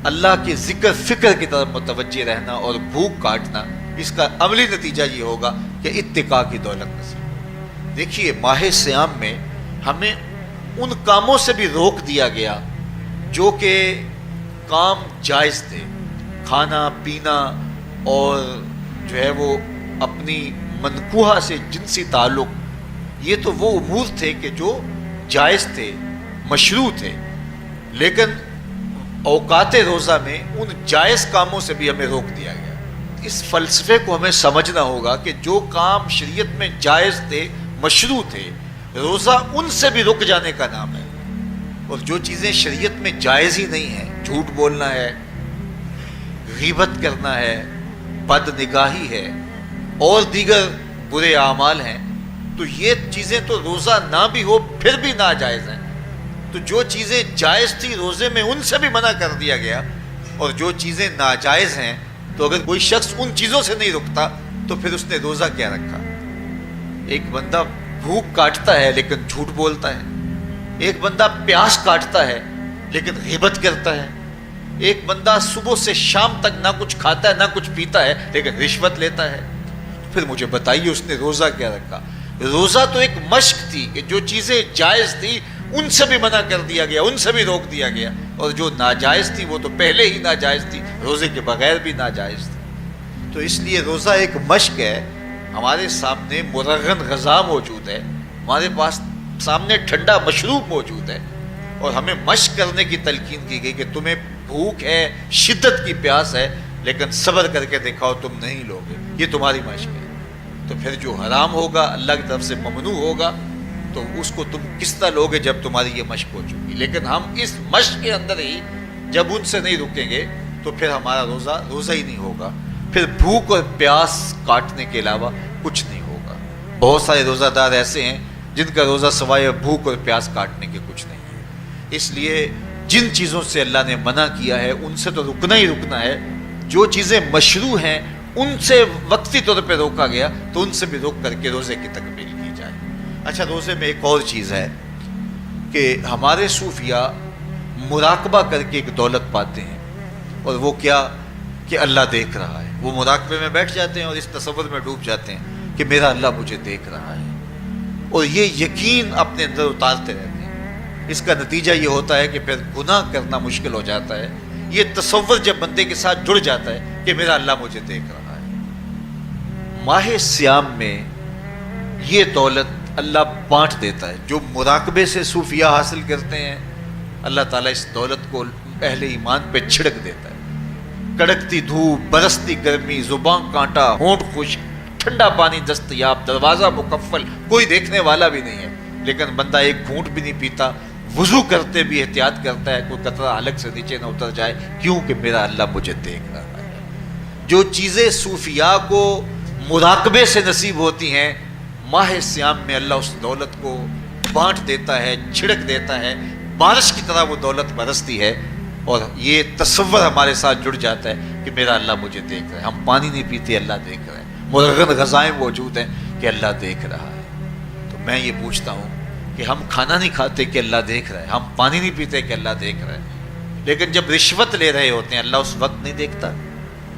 اللہ کے ذکر فکر کی طرف متوجہ رہنا اور بھوک کاٹنا، اس کا عملی نتیجہ یہ ہوگا کہ اتقاء کی دولت نصیب ہو۔ دیکھیے ماہ صیام میں ہمیں ان کاموں سے بھی روک دیا گیا جو کہ کام جائز تھے، کھانا پینا اور جو ہے وہ اپنی منکوحہ سے جنسی تعلق، یہ تو وہ امور تھے کہ جو جائز تھے، مشروع تھے، لیکن اوقات روزہ میں ان جائز کاموں سے بھی ہمیں روک دیا گیا۔ اس فلسفے کو ہمیں سمجھنا ہوگا کہ جو کام شریعت میں جائز تھے، مشروع تھے، روزہ ان سے بھی رک جانے کا نام ہے، اور جو چیزیں شریعت میں جائز ہی نہیں ہیں، جھوٹ بولنا ہے، غیبت کرنا ہے، بد نگاہی ہے اور دیگر برے اعمال ہیں، تو یہ چیزیں تو روزہ نہ بھی ہو پھر بھی ناجائز ہیں. تو جو چیزیں جائز تھی روزے میں ان سے بھی منع کر دیا گیا، اور جو چیزیں ناجائز ہیں تو اگر کوئی شخص ان چیزوں سے نہیں رکتا تو پھر اس نے روزہ کیا رکھا. ایک بندہ بھوک کاٹتا ہے لیکن جھوٹ بولتا ہے، ایک بندہ پیاس کاٹتا ہے لیکن غیبت کرتا ہے، ایک بندہ صبح سے شام تک نہ کچھ کھاتا ہے نہ کچھ پیتا ہے لیکن رشوت لیتا ہے. پھر مجھے بتائیے اس نے روزہ کیا رکھا؟ روزہ تو ایک مشق تھی کہ جو چیزیں جائز تھی ان سے بھی منع کر دیا گیا، ان سے بھی روک دیا گیا، اور جو ناجائز تھی وہ تو پہلے ہی ناجائز تھی، روزے کے بغیر بھی ناجائز تھی. تو اس لیے روزہ ایک مشق ہے. ہمارے سامنے مرغن غذا موجود ہے، ہمارے پاس سامنے ٹھنڈا مشروب موجود ہے، اور ہمیں مشق کرنے کی تلقین کی گئی کہ تمہیں بھوک ہے، شدت کی پیاس ہے، لیکن صبر کر کے دکھاؤ تم نہیں لوگے، یہ تمہاری مشق ہے. تو پھر جو حرام ہوگا اللہ کی طرف سے ممنوع ہوگا تو اس کو تم کس طرح لوگے جب تمہاری یہ مشق ہو چکی. لیکن ہم اس مشق کے اندر ہی جب ان سے نہیں رکیں گے تو پھر ہمارا روزہ ہی نہیں ہوگا، پھر بھوک اور پیاس کاٹنے کے علاوہ کچھ نہیں ہوگا. بہت سارے روزہ دار ایسے ہیں جن کا روزہ سوائے بھوک اور پیاس کاٹنے کے کچھ نہیں ہے. اس لیے جن چیزوں سے اللہ نے منع کیا ہے ان سے تو رکنا ہی رکنا ہے. جو چیزیں مشروع ہیں ان سے وقتی طور پہ روکا گیا تو ان سے بھی روک کر کے روزے کی تکمیل کی جائے. اچھا، روزے میں ایک اور چیز ہے کہ ہمارے صوفیاء مراقبہ کر کے ایک دولت پاتے ہیں، اور وہ کیا کہ اللہ دیکھ رہا ہے. وہ مراقبے میں بیٹھ جاتے ہیں اور اس تصور میں ڈوب جاتے ہیں کہ میرا اللہ مجھے دیکھ رہا ہے، اور یہ یقین اپنے اندر اتارتے رہتے ہیں. اس کا نتیجہ یہ ہوتا ہے کہ پھر گناہ کرنا مشکل ہو جاتا ہے. یہ تصور جب بندے کے ساتھ جڑ جاتا ہے کہ میرا اللہ مجھے دیکھ رہا ہے. ماہ سیام میں یہ دولت اللہ بانٹ دیتا ہے. جو مراقبے سے صوفیاء حاصل کرتے ہیں اللہ تعالیٰ اس دولت کو اہل ایمان پہ چھڑک دیتا ہے. کڑکتی دھوپ، برستی گرمی، زبان کانٹا، ہونٹ خشک، ٹھنڈا پانی دستیاب، دروازہ مکفل، کوئی دیکھنے والا بھی نہیں ہے، لیکن بندہ ایک گھونٹ بھی نہیں پیتا، وضو کرتے بھی احتیاط کرتا ہے کوئی قطرہ حلق سے نیچے نہ اتر جائے، کیوں کہ میرا اللہ مجھے دیکھ رہا ہے. جو چیزیں صوفیاء کو مراقبے سے نصیب ہوتی ہیں ماہ سیام میں اللہ اس دولت کو بانٹ دیتا ہے، چھڑک دیتا ہے، بارش کی طرح وہ دولت برستی ہے، اور یہ تصور ہمارے ساتھ جڑ جاتا ہے کہ میرا اللہ مجھے دیکھ رہا ہے. ہم پانی نہیں پیتے، اللہ دیکھ رہا ہے. مرغن غذائیں موجود ہیں کہ اللہ دیکھ رہا ہے. تو میں یہ پوچھتا ہوں کہ ہم کھانا نہیں کھاتے کہ اللہ دیکھ رہا ہے، ہم پانی نہیں پیتے کہ اللہ دیکھ رہا ہے، لیکن جب رشوت لے رہے ہوتے ہیں اللہ اس وقت نہیں دیکھتا؟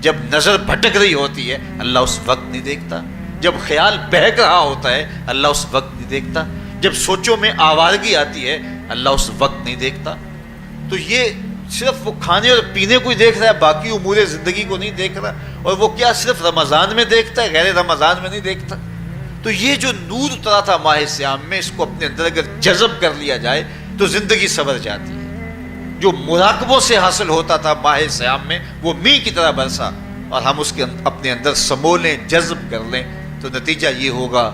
جب نظر بھٹک رہی ہوتی ہے اللہ اس وقت نہیں دیکھتا؟ جب خیال بہک رہا ہوتا ہے اللہ اس وقت نہیں دیکھتا؟ جب سوچوں میں آوارگی آتی ہے اللہ اس وقت نہیں دیکھتا؟ تو یہ صرف وہ کھانے اور پینے کو ہی دیکھ رہا ہے، باقی امور زندگی کو نہیں دیکھ رہا. اور وہ کیا صرف رمضان میں دیکھتا ہے، غیر رمضان میں نہیں دیکھتا؟ تو یہ جو نور اترا تھا ماہ سیام میں، اس کو اپنے اندر اگر جذب کر لیا جائے تو زندگی سنور جاتی ہے. جو مراقبوں سے حاصل ہوتا تھا ماہ سیام میں وہ میںہ کی طرح برسا، اور ہم اس کے اپنے اندر سمولیں، جذب کر لیں تو نتیجہ یہ ہوگا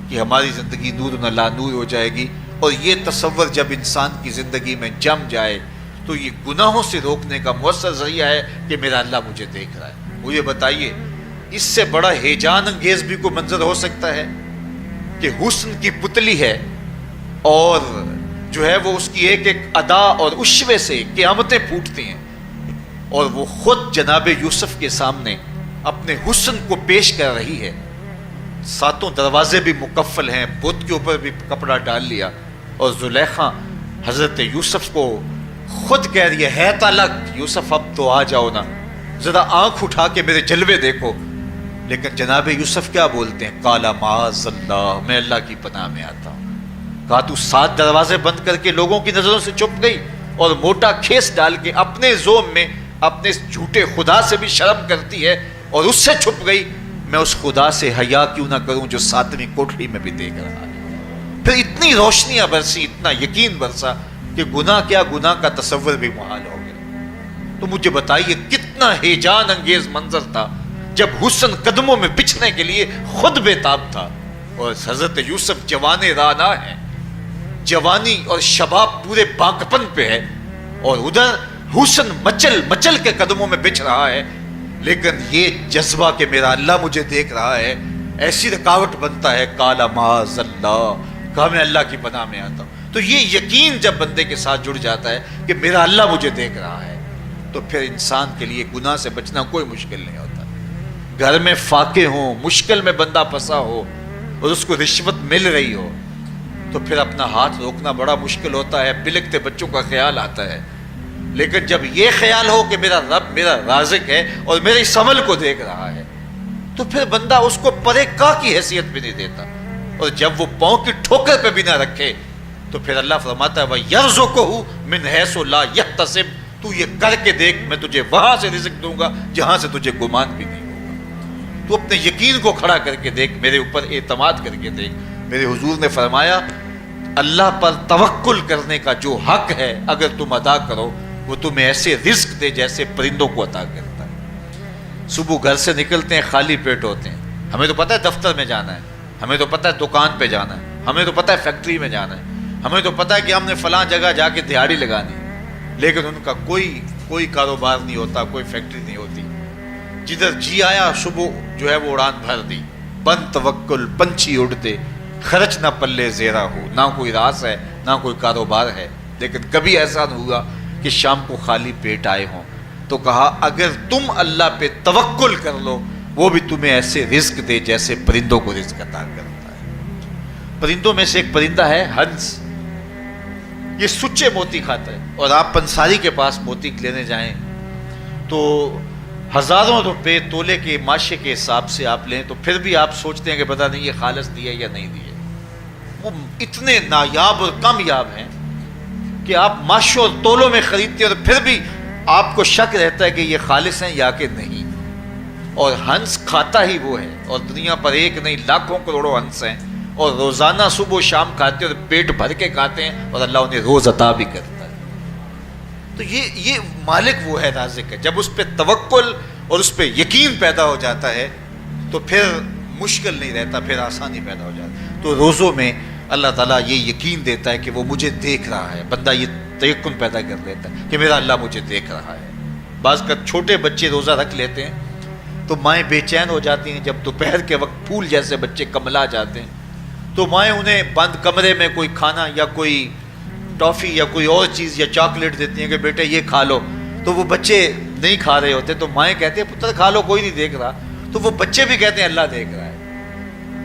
کہ ہماری زندگی نور نہ لا نور ہو جائے گی. اور یہ تصور جب انسان کی زندگی میں جم جائے تو یہ گناہوں سے روکنے کا مؤثر ذریعہ ہے کہ میرا اللہ مجھے دیکھ رہا ہے. مجھے بتائیے اس سے بڑا ہیجان انگیز بھی کوئی منظر ہو سکتا ہے کہ حسن کی پتلی ہے اور جو ہے وہ اس کی ایک ایک ادا اور اشوے سے قیامتیں پھوٹتی ہیں، اور وہ خود جناب یوسف کے سامنے اپنے حسن کو پیش کر رہی ہے. 7 دروازے بھی مکفل ہیں، بت کے اوپر بھی کپڑا ڈال لیا، اور زلیخا حضرت یوسف کو خود کہہ رہی ہے طالق یوسف اب تو آ جاؤ نا، ذرا آنکھ اٹھا کے میرے جلوے دیکھو. لیکن جناب یوسف کیا بولتے ہیں؟ قال معاذ اللہ، میں اللہ کی پناہ میں آتا ہوں. کہا تو 7 دروازے بند کر کے لوگوں کی نظروں سے چھپ گئی اور موٹا کھیس ڈال کے اپنے زوم میں اپنے جھوٹے خدا سے بھی شرم کرتی ہے اور اس سے چھپ گئی. میں اس خدا سے حیا کیوں نہ کروں جو 7ویں کوٹری میں بھی دیکھ رہا ہے. پھر اتنی روشنیاں برسی، اتنا یقین برسا کہ گناہ کیا، گناہ کا تصور بھی محال ہو گیا. تو مجھے بتائیے کتنا ہیجان انگیز منظر تھا جب حسن قدموں میں بچھنے کے لیے خود بے تاب تھا، اور حضرت یوسف جوان رانا ہے، جوانی اور شباب پورے باکپن پہ ہے، اور ادھر حسن مچل مچل کے قدموں میں بچھ رہا ہے. لیکن یہ جذبہ کہ میرا اللہ مجھے دیکھ رہا ہے ایسی رکاوٹ بنتا ہے، کالا معاذ اللہ، کہا میں اللہ کی پناہ میں آتا ہوں۔ تو یہ یقین جب بندے کے ساتھ جڑ جاتا ہے کہ میرا اللہ مجھے دیکھ رہا ہے، تو پھر انسان کے لیے گناہ سے بچنا کوئی مشکل نہیں ہوتا۔ گھر میں فاقے ہوں، مشکل میں بندہ پھنسا ہو اور اس کو رشوت مل رہی ہو، تو پھر اپنا ہاتھ روکنا بڑا مشکل ہوتا ہے، بلکتے بچوں کا خیال آتا ہے۔ لیکن جب یہ خیال ہو کہ میرا رب میرا رازق ہے اور میرے اس عمل کو دیکھ رہا ہے، تو پھر بندہ اس کو پرے کا کی حیثیت بھی نہیں دیتا، اور جب وہ پاؤں کی ٹھوکر پہ بھی نہ رکھے تو پھر اللہ فرماتا ہے وَيَرْزُقُهُ مِنْ حَيْثُ لَا يَحْتَسِبُ، تو یہ کر کے دیکھ میں تجھے وہاں سے رزق دوں گا جہاں سے تجھے گمان بھی نہیں ہوگا۔ تو اپنے یقین کو کھڑا کر کے دیکھ، میرے اوپر اعتماد کر کے دیکھ۔ میرے حضور نے فرمایا اللہ پر توکل کرنے کا جو حق ہے اگر تم ادا کرو، وہ تمہیں ایسے رزق دے جیسے پرندوں کو عطا کرتا ہے۔ صبح گھر سے نکلتے ہیں خالی پیٹ ہوتے ہیں، ہمیں تو پتہ ہے دفتر میں جانا ہے، ہمیں تو پتہ ہے دکان پہ جانا ہے، ہمیں تو پتہ ہے فیکٹری میں جانا ہے، ہمیں تو پتہ ہے کہ ہم نے فلاں جگہ جا کے دہاڑی لگانی ہے، لیکن ان کا کوئی کاروبار نہیں ہوتا، کوئی فیکٹری نہیں ہوتی۔ جدھر جی آیا صبح جو ہے وہ اڑان بھر دی، بند توکل پنچھی اڑتے، خرچ نہ پلے زیرا ہو، نہ کوئی راس ہے نہ کوئی کاروبار ہے، لیکن کبھی ایسا نہ ہوا کہ شام کو خالی پیٹ آئے ہوں۔ تو کہا اگر تم اللہ پہ توکل کر لو، وہ بھی تمہیں ایسے رزق دے جیسے پرندوں کو رزق عطا کرتا ہے۔ پرندوں میں سے ایک پرندہ ہے ہنس، یہ سچے موتی کھاتا ہے، اور آپ پنساری کے پاس موتی لینے جائیں تو ہزاروں روپے تولے کے ماشے کے حساب سے آپ لیں، تو پھر بھی آپ سوچتے ہیں کہ پتہ نہیں یہ خالص دیے یا نہیں دیے۔ وہ اتنے نایاب اور کامیاب ہیں کہ آپ ماشوں اور تولوں میں خریدتے ہیں اور پھر بھی آپ کو شک رہتا ہے کہ یہ خالص ہیں یا کہ نہیں۔ اور ہنس کھاتا ہی وہ ہے، اور دنیا پر ایک نہیں لاکھوں کروڑوں ہنس ہیں، اور روزانہ صبح و شام کھاتے ہیں اور پیٹ بھر کے کھاتے ہیں، اور اللہ انہیں روز عطا بھی کرتا ہے۔ تو یہ مالک وہ ہے، رازق ہے۔ جب اس پہ توکل اور اس پہ یقین پیدا ہو جاتا ہے تو پھر مشکل نہیں رہتا، پھر آسانی پیدا ہو جاتی ہے۔ تو روزوں میں اللہ تعالیٰ یہ یقین دیتا ہے کہ وہ مجھے دیکھ رہا ہے، بندہ یہ تیقن پیدا کر لیتا ہے کہ میرا اللہ مجھے دیکھ رہا ہے۔ بعض کا چھوٹے بچے روزہ رکھ لیتے ہیں تو مائیں بے چین ہو جاتی ہیں، جب دوپہر کے وقت پھول جیسے بچے کملا جاتے ہیں تو مائیں انہیں بند کمرے میں کوئی کھانا یا کوئی ٹافی یا کوئی اور چیز یا چاکلیٹ دیتی ہیں کہ بیٹے یہ کھا لو، تو وہ بچے نہیں کھا رہے ہوتے، تو مائیں کہتے ہیں پتر کھا لو کوئی نہیں دیکھ رہا، تو وہ بچے بھی کہتے ہیں اللہ دیکھ رہا ہے۔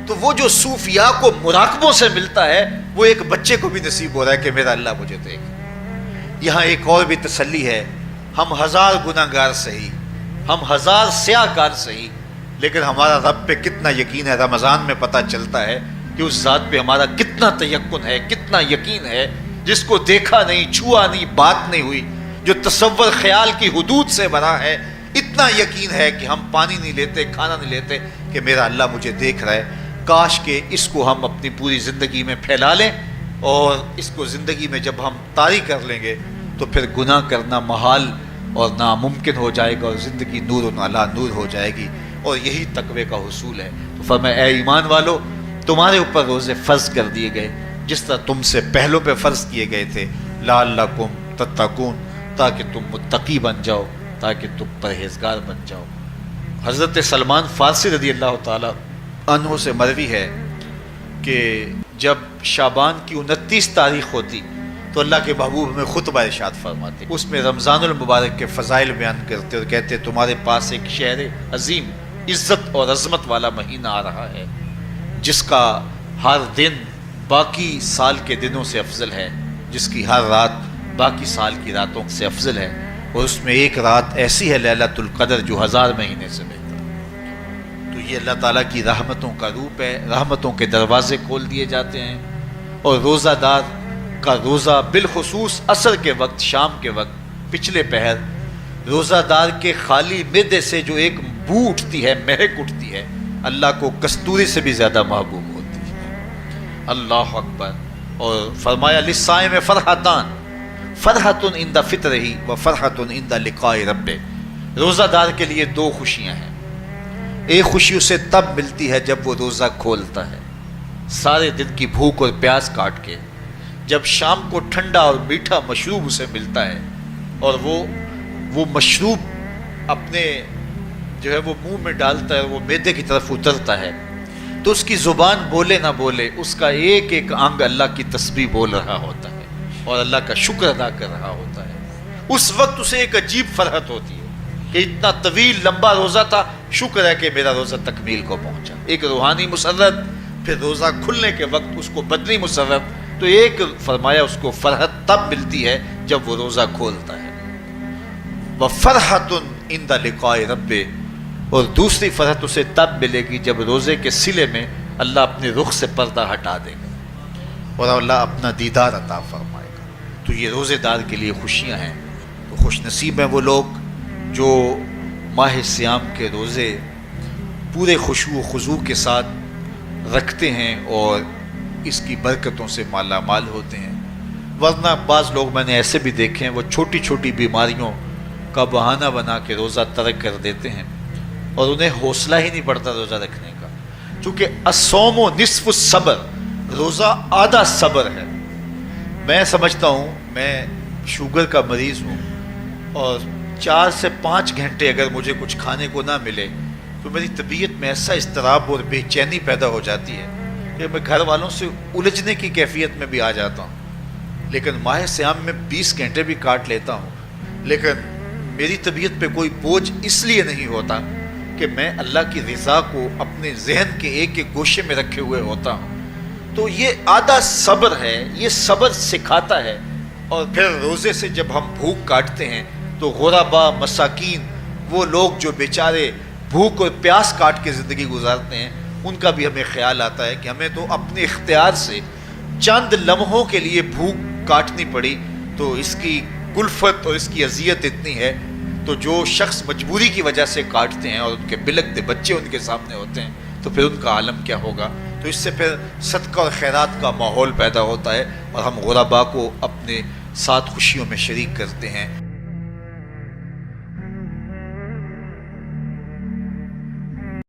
تو وہ جو صوفیاء کو مراقبوں سے ملتا ہے وہ ایک بچے کو بھی نصیب ہو رہا ہے کہ میرا اللہ مجھے دیکھ۔ یہاں ایک اور بھی تسلی ہے، ہم ہزار گناہ گار سہی، ہم ہزار سیاہ کار سہی، لیکن ہمارا رب پہ کتنا یقین ہے رمضان میں پتہ چلتا ہے کہ اس ذات پہ ہمارا کتنا تیقن ہے، کتنا یقین ہے، جس کو دیکھا نہیں، چھوا نہیں، بات نہیں ہوئی، جو تصور خیال کی حدود سے بنا ہے، اتنا یقین ہے کہ ہم پانی نہیں لیتے، کھانا نہیں لیتے کہ میرا اللہ مجھے دیکھ رہا ہے۔ کاش کہ اس کو ہم اپنی پوری زندگی میں پھیلا لیں، اور اس کو زندگی میں جب ہم طاری کر لیں گے تو پھر گناہ کرنا محال اور ناممکن ہو جائے گا، اور زندگی نور علی نور ہو جائے گی، اور یہی تقوی کا حصول ہے۔ تو فرمایا اے ایمان والو، تمہارے اوپر روزے فرض کر دیے گئے جس طرح تم سے پہلوں پہ فرض کیے گئے تھے، لعلکم تتقون، تاکہ تم متقی بن جاؤ، تاکہ تم پرہیزگار بن جاؤ۔ حضرت سلمان فارسی رضی اللہ تعالیٰ عنہ سے مروی ہے کہ جب شعبان کی 29 تاریخ ہوتی تو اللہ کے محبوب ہمیں خطبہ ارشاد فرماتے، اس میں رمضان المبارک کے فضائل بیان کرتے اور کہتے تمہارے پاس ایک شہر عظیم، عزت اور عظمت والا مہینہ آ رہا ہے، جس کا ہر دن باقی سال کے دنوں سے افضل ہے، جس کی ہر رات باقی سال کی راتوں سے افضل ہے، اور اس میں ایک رات ایسی ہے لیلۃ القدر جو 1000 مہینے سے بہتر۔ تو یہ اللہ تعالیٰ کی رحمتوں کا روپ ہے، رحمتوں کے دروازے کھول دیے جاتے ہیں، اور روزہ دار کا روزہ بالخصوص عصر کے وقت، شام کے وقت، پچھلے پہر، روزہ دار کے خالی معدے سے جو ایک بو اٹھتی ہے، مہک اٹھتی ہے، اللہ کو کستوری سے بھی زیادہ محبوب ہوتی ہے۔ اللہ اکبر۔ اور فرمایا للصائم فرحتان، فرحۃ عند فطرہ و فرحۃ عند لقاء ربہ، روزہ دار کے لیے 2 خوشیاں ہیں۔ ایک خوشی اسے تب ملتی ہے جب وہ روزہ کھولتا ہے، سارے دن کی بھوک اور پیاس کاٹ کے، جب شام کو ٹھنڈا اور میٹھا مشروب اسے ملتا ہے، اور وہ مشروب اپنے جو ہے وہ منہ میں ڈالتا ہے، وہ معدے کی طرف اترتا ہے، تو اس کی زبان بولے نہ بولے اس کا ایک ایک انگ اللہ کی تسبیح بول رہا ہوتا ہے اور اللہ کا شکر ادا کر رہا ہوتا ہے۔ اس وقت اسے ایک عجیب فرحت ہوتی ہے کہ اتنا طویل لمبا روزہ تھا، شکر ہے کہ میرا روزہ تکمیل کو پہنچا۔ ایک روحانی مسرت، پھر روزہ کھلنے کے وقت اس کو بدنی مسرت، تو ایک فرمایا اس کو فرحت تب ملتی ہے جب وہ روزہ کھولتا ہے، وَفَرْحَةٌ عِنْدَ لِقَاءِ رَبِّهِ، اور دوسری فرحت اسے تب ملے گی جب روزے کے صلے میں اللہ اپنے رخ سے پردہ ہٹا دے گا اور اللہ اپنا دیدار عطا فرمائے گا۔ تو یہ روزے دار کے لیے خوشیاں ہیں۔ تو خوش نصیب ہیں وہ لوگ جو ماہ سیام کے روزے پورے خشوع و خضوع کے ساتھ رکھتے ہیں اور اس کی برکتوں سے مالا مال ہوتے ہیں۔ ورنہ بعض لوگ میں نے ایسے بھی دیکھے ہیں، وہ چھوٹی چھوٹی بیماریوں کا بہانہ بنا کے روزہ ترک کر دیتے ہیں اور انہیں حوصلہ ہی نہیں پڑتا روزہ رکھنے کا، چونکہ الصوم نصف الصبر، روزہ آدھا صبر ہے۔ میں سمجھتا ہوں، میں شوگر کا مریض ہوں اور 4 سے 5 گھنٹے اگر مجھے کچھ کھانے کو نہ ملے تو میری طبیعت میں ایسا اضطراب اور بے چینی پیدا ہو جاتی ہے کہ میں گھر والوں سے الجھنے کی کیفیت میں بھی آ جاتا ہوں۔ لیکن ماہ سیام میں 20 گھنٹے بھی کاٹ لیتا ہوں، لیکن میری طبیعت پہ کوئی بوجھ اس لیے نہیں ہوتا کہ میں اللہ کی رضا کو اپنے ذہن کے ایک ایک گوشے میں رکھے ہوئے ہوتا ہوں۔ تو یہ آدھا صبر ہے، یہ صبر سکھاتا ہے۔ اور پھر روزے سے جب ہم بھوک کاٹتے ہیں تو غربا، مساکین، وہ لوگ جو بیچارے بھوک اور پیاس کاٹ کے زندگی گزارتے ہیں، ان کا بھی ہمیں خیال آتا ہے کہ ہمیں تو اپنے اختیار سے چند لمحوں کے لیے بھوک کاٹنی پڑی، تو اس کی کلفت اور اس کی اذیت اتنی ہے۔ تو جو شخص مجبوری کی وجہ سے کاٹتے ہیں اور ان کے بلکتے بچے ان کے سامنے ہوتے ہیں تو پھر ان کا عالم کیا ہوگا۔ تو اس سے پھر صدقہ اور خیرات کا ماحول پیدا ہوتا ہے اور ہم غربا کو اپنے ساتھ خوشیوں میں شریک کرتے ہیں۔